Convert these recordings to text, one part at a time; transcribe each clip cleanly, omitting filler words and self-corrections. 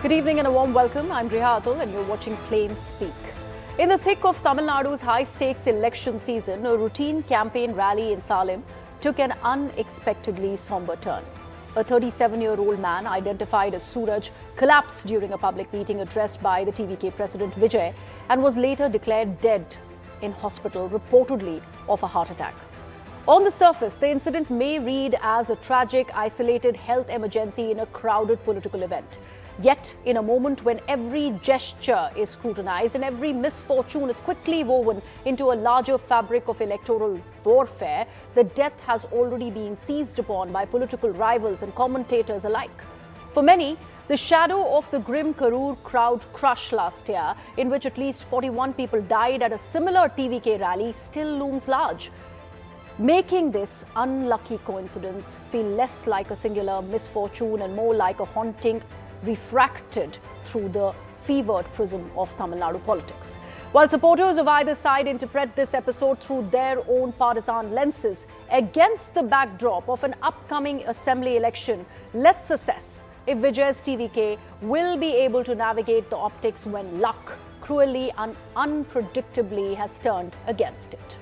Good evening and a warm welcome. I'm Riha and you're watching Plain Speak. In the thick of Tamil Nadu's high-stakes election season, a routine campaign rally in Salem took an unexpectedly somber turn. A 37-year-old man identified as Suraj collapsed during a public meeting addressed by the TVK President Vijay and was later declared dead in hospital, reportedly of a heart attack. On the surface, the incident may read as a tragic, isolated health emergency in a crowded political event. Yet, in a moment when every gesture is scrutinized and every misfortune is quickly woven into a larger fabric of electoral warfare, the death has already been seized upon by political rivals and commentators alike. For many, the shadow of the grim Karur crowd crush last year, in which at least 41 people died at a similar TVK rally, still looms large, making this unlucky coincidence feel less like a singular misfortune and more like a haunting refracted through the fevered prism of Tamil Nadu politics. While supporters of either side interpret this episode through their own partisan lenses against the backdrop of an upcoming assembly election, let's assess if Vijay's TVK will be able to navigate the optics when luck cruelly and unpredictably has turned against it.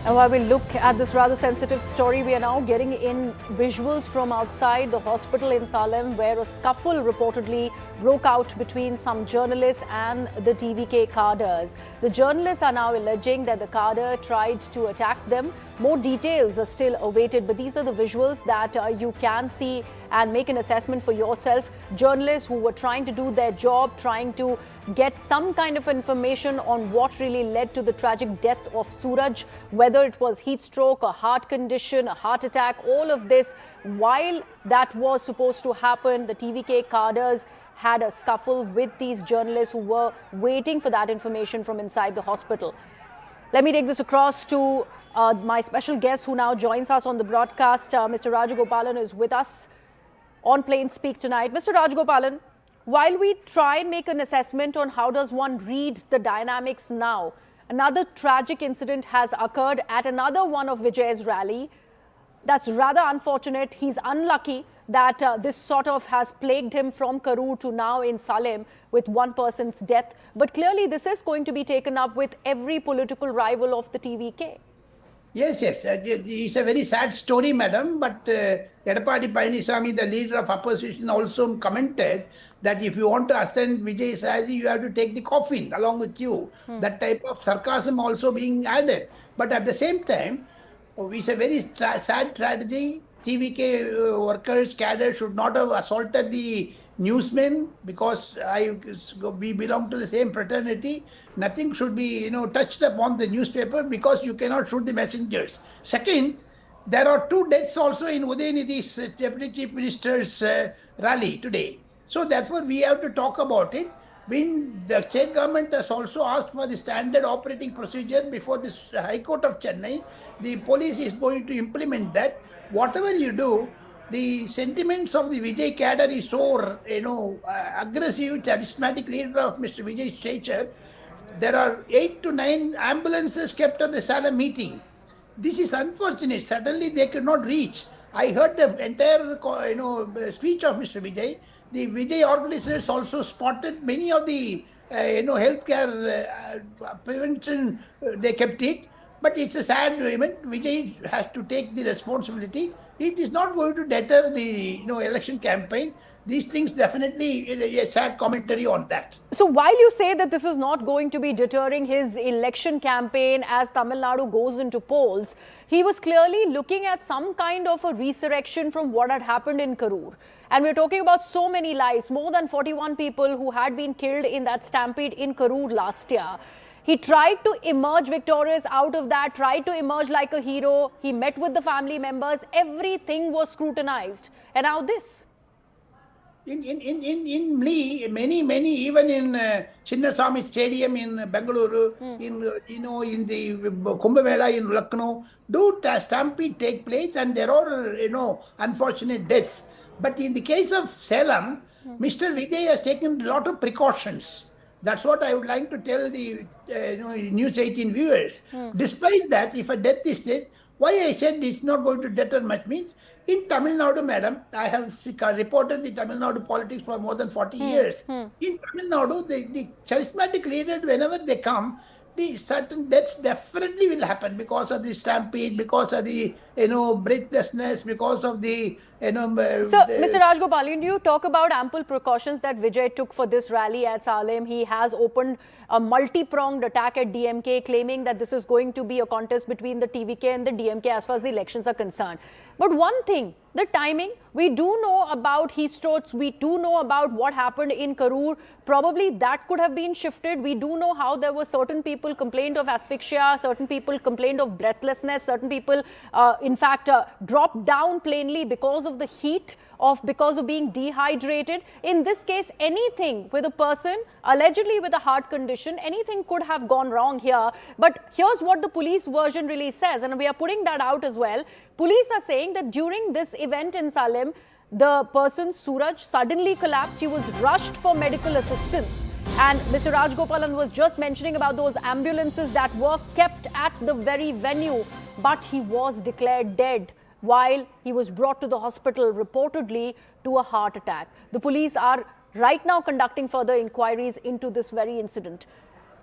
And while we look at this rather sensitive story, we are now getting in visuals from outside the hospital in Salem, where a scuffle reportedly broke out between some journalists and the TVK cadres. The journalists are now alleging that the cadre tried to attack them. More details are still awaited, but these are the visuals that you can see and make an assessment for yourself. Journalists who were trying to do their job, trying to get some kind of information on what really led to the tragic death of Suraj, whether it was heat stroke, a heart condition, a heart attack, all of this. While that was supposed to happen, the TVK cadres had a scuffle with these journalists who were waiting for that information from inside the hospital. Let me take this across to my special guest who now joins us on the broadcast. Mr. Rajagopalan is with us on Plain Speak tonight. Mr. Rajagopalan, while we try and make an assessment on how does one read the dynamics now, another tragic incident has occurred at another one of Vijay's rally. That's rather unfortunate. He's unlucky that this sort of has plagued him from Karur to now in Salem with one person's death. But clearly this is going to be taken up with every political rival of the TVK. Yes. It's a very sad story, madam. But Edapadi Palaniswamy, the leader of opposition, also commented that if you want to ascend Vijay Saji, you have to take the coffin along with you. That type of sarcasm also being added. But at the same time, it's a very sad tragedy. TVK workers, cadre should not have assaulted the newsmen because we belong to the same fraternity. Nothing should be touched upon the newspaper because you cannot shoot the messengers. Second, there are two deaths also in Udayanidhi's Deputy Chief Minister's rally today. So therefore, we have to talk about it. When the state government has also asked for the standard operating procedure before the High Court of Chennai, the police is going to implement that. Whatever you do, the sentiments of the Vijay cadre is so aggressive, charismatic leader of Mr. Vijay stature. There are 8 to 9 ambulances kept at the Salem meeting. This is unfortunate. Suddenly they could not reach. I heard the entire speech of Mr. Vijay. The Vijay organizers also spotted many of the healthcare prevention. They kept it. But it's a sad event. Vijay has to take the responsibility. It is not going to deter the election campaign. These things definitely a sad commentary on that. So while you say that this is not going to be deterring his election campaign as Tamil Nadu goes into polls, he was clearly looking at some kind of a resurrection from what had happened in Karur. And we're talking about so many lives, more than 41 people who had been killed in that stampede in Karur last year. He tried to emerge victorious out of that, tried to emerge like a hero. He met with the family members. Everything was scrutinized. And now this. In many, even in Chinnaswamy Stadium in Bengaluru, in the Kumbh Mela in Lucknow, stampede take place, and there are, unfortunate deaths. But in the case of Salem, Mr. Vijay has taken a lot of precautions. That's what I would like to tell the News 18 viewers. Despite that, if a death is there, why I said it's not going to deter much means, in Tamil Nadu, madam, I have reported the Tamil Nadu politics for more than 40 years. In Tamil Nadu, the charismatic leaders, whenever they come, the certain deaths definitely will happen because of the stampede, because of the, breathlessness, because of the, So, Mr. Rajgopalian, you talk about ample precautions that Vijay took for this rally at Salem. He has opened a multi-pronged attack at DMK, claiming that this is going to be a contest between the TVK and the DMK as far as the elections are concerned. But one thing, the timing, we do know about heatstrokes, we do know about what happened in Karur. Probably that could have been shifted. We do know how there were certain people complained of asphyxia, certain people complained of breathlessness, certain people, in fact, dropped down plainly because of the heat, because of being dehydrated. In this case, anything with a person allegedly with a heart condition, anything could have gone wrong here. But here's what the police version really says, and we are putting that out as well. Police are saying that during this event in Salem, the person, Suraj, suddenly collapsed. He was rushed for medical assistance. And Mr. Rajgopalan was just mentioning about those ambulances that were kept at the very venue. But he was declared dead while he was brought to the hospital, reportedly to a heart attack. The police are right now conducting further inquiries into this very incident.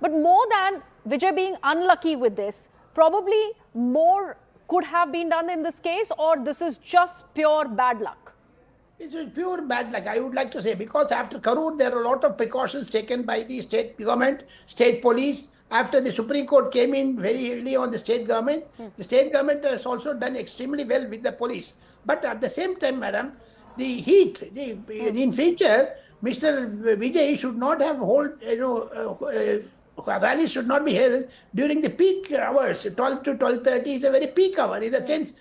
But more than Vijay being unlucky with this, probably more could have been done in this case, or this is just pure bad luck? It's pure bad luck, I would like to say, because after Karur, there are a lot of precautions taken by the state government, state police. After the Supreme Court came in very heavily on the state government, the state government has also done extremely well with the police. But at the same time, madam, the heat, in future, Mr. Vijay should not have rallies should not be held during the peak hours. 12 to 12:30 is a very peak hour, in the sense,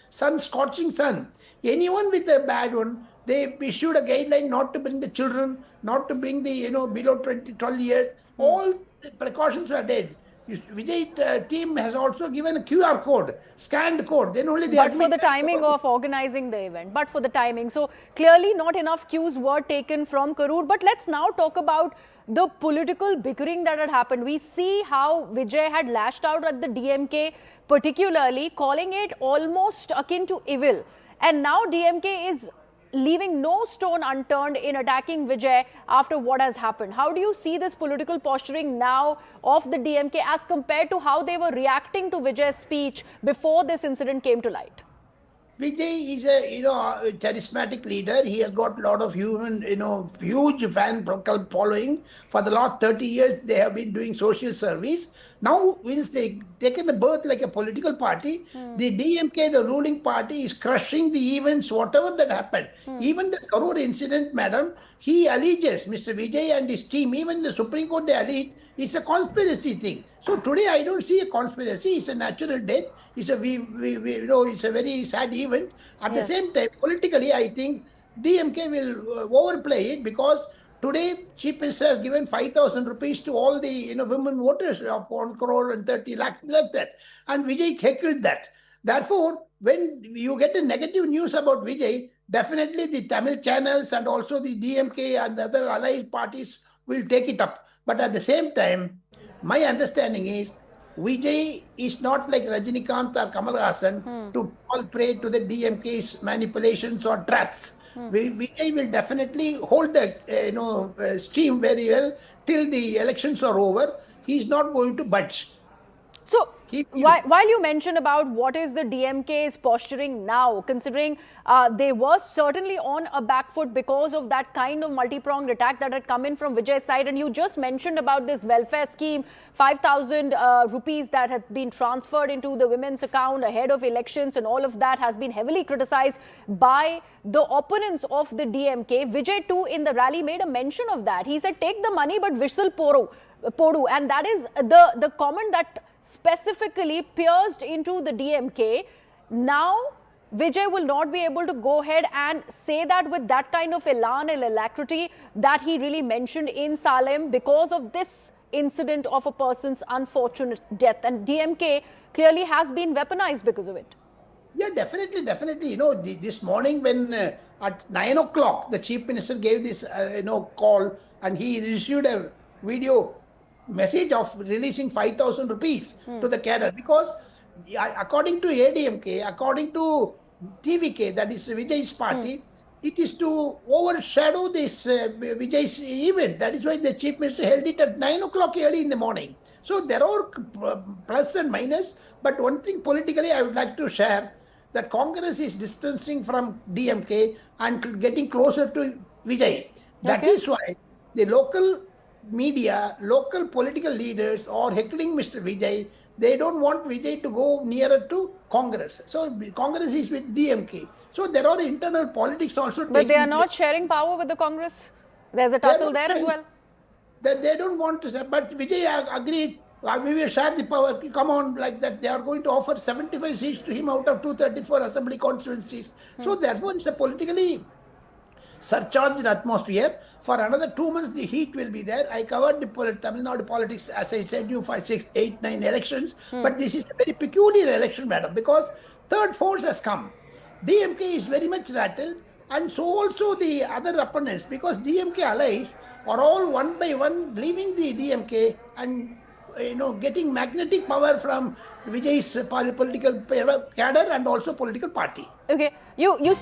scorching sun. Anyone with a bad one, they issued a guideline not to bring the children, not to bring the, below 12 years. All the precautions were there. Vijay team has also given a QR code, scanned code. Then only they. But for the timing of organizing the event, but for the timing. So clearly not enough cues were taken from Karur. But let's now talk about the political bickering that had happened. We see how Vijay had lashed out at the DMK, particularly calling it almost akin to evil. And now DMK is leaving no stone unturned in attacking Vijay after what has happened. How do you see this political posturing now of the DMK as compared to how they were reacting to Vijay's speech before this incident came to light? Vijay is a charismatic leader. He has got a lot of huge fan following. For the last 30 years, they have been doing social service. Now, once they taken the birth like a political party, the DMK, the ruling party, is crushing the events, whatever that happened. Even the Karur incident, madam, he alleges, Mr. Vijay and his team, even the Supreme Court, they allege it's a conspiracy thing. So today, I don't see a conspiracy. It's a natural death. It's a it's a very sad event. At the same time, politically, I think DMK will overplay it, because today, Chief Minister has given 5,000 rupees to all the women voters of 1 crore and 30 lakhs, like that. And Vijay heckled that. Therefore, when you get a negative news about Vijay, definitely the Tamil channels and also the DMK and the other allied parties will take it up. But at the same time, my understanding is Vijay is not like Rajinikanth or Kamal Hassan to fall prey to the DMK's manipulations or traps. Vijay will definitely hold the steam very well till the elections are over. He is not going to budge. So Keep you. While you mentioned about what is the DMK's posturing now, considering they were certainly on a back foot because of that kind of multi-pronged attack that had come in from Vijay's side, and you just mentioned about this welfare scheme, 5,000 rupees that had been transferred into the women's account ahead of elections, and all of that has been heavily criticized by the opponents of the DMK. Vijay too in the rally made a mention of that. He said, take the money but whistle podu, and that is the comment that specifically pierced into the DMK. Now, Vijay will not be able to go ahead and say that with that kind of elan and alacrity that he really mentioned in Salem because of this incident of a person's unfortunate death. And DMK clearly has been weaponized because of it. Yeah, definitely, definitely. You know, this morning when at 9 o'clock, the Chief Minister gave this, call, and he issued a video message of releasing 5,000 rupees to the cadre, because according to ADMK, according to TVK, that is Vijay's party, it is to overshadow this Vijay's event. That is why the Chief Minister held it at 9 o'clock early in the morning. So there are plus and minus, but one thing politically I would like to share, that Congress is distancing from DMK and getting closer to Vijay. That is why the local media, local political leaders are heckling Mr. Vijay. They don't want Vijay to go nearer to Congress. So Congress is with DMK. So there are internal politics also. But they are not sharing power with the Congress. There's a tussle there as well. They don't want to, but Vijay agreed. We will share the power. Come on, like that. They are going to offer 75 seats to him out of 234 assembly constituencies. So therefore, it's a politically surcharged atmosphere. For another 2 months, the heat will be there. I covered the Tamil Nadu politics, as I said, 5, 6, 8, 9 elections. But this is a very peculiar election, madam, because third force has come. DMK is very much rattled, and so also the other opponents, because DMK allies are all one by one leaving the DMK and getting magnetic power from Vijay's political cadre and also political party. Okay, you